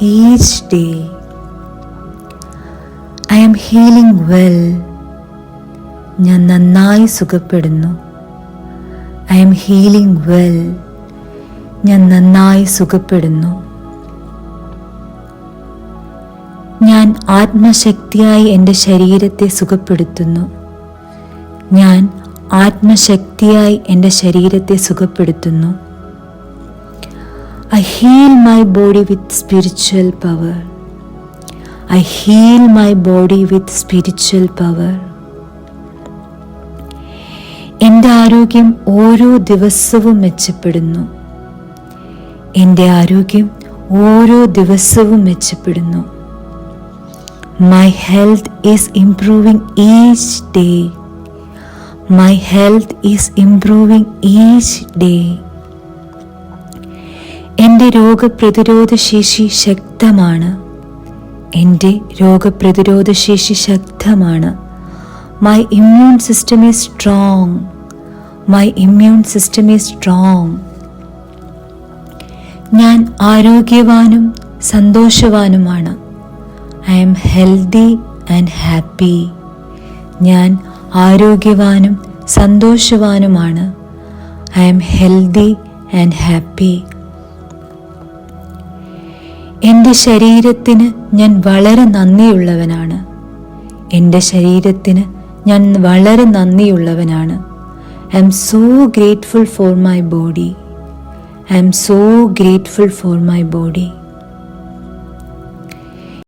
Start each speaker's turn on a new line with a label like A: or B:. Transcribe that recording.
A: each day. I am healing well. ഞാൻ നന്നായി സുഖപ്പെടുന്നു. I am healing well. ഞാൻ നന്നായി സുഖപ്പെടുന്നു. ഞാൻ ആത്മശക്തിയായി എൻ്റെ ശരീരത്തെ സുഖപ്പെടുത്തുന്നു. ഞാൻ ആത്മശക്തിയായി എൻ്റെ ശരീരത്തെ സുഖപ്പെടുത്തുന്നു. I heal my body with spiritual power. I heal my body with spiritual power. എൻ്റെ ആരോഗ്യം ഓരോ ദിവസവും മെച്ചപ്പെടുന്നു. എൻ്റെ ആരോഗ്യം ഓരോ ദിവസവും മെച്ചപ്പെടുന്നു. My health is improving each day. My health is improving each day. എൻ്റെ രോഗപ്രതിരോധ ശേഷി ശക്തമാണ്. എൻ്റെ രോഗപ്രതിരോധ ശേഷി ശക്തമാണ്. My immune system is strong. My immune system is strong. ഞാൻ ആരോഗ്യവാനും സന്തോഷവാനുമാണ്. I am healthy and happy. ഞാൻ ആരോഗ്യവാനും സന്തോഷവാനുമാണ്. I am healthy and happy. എൻ്റെ ശരീരത്തിന് ഞാൻ വളരെ നന്ദിയുള്ളവനാണ്. എൻ്റെ ശരീരത്തിന് ഞാൻ വളരെ നന്ദിയുള്ളവനാണ്. I am so grateful for my body. I am so grateful for my body.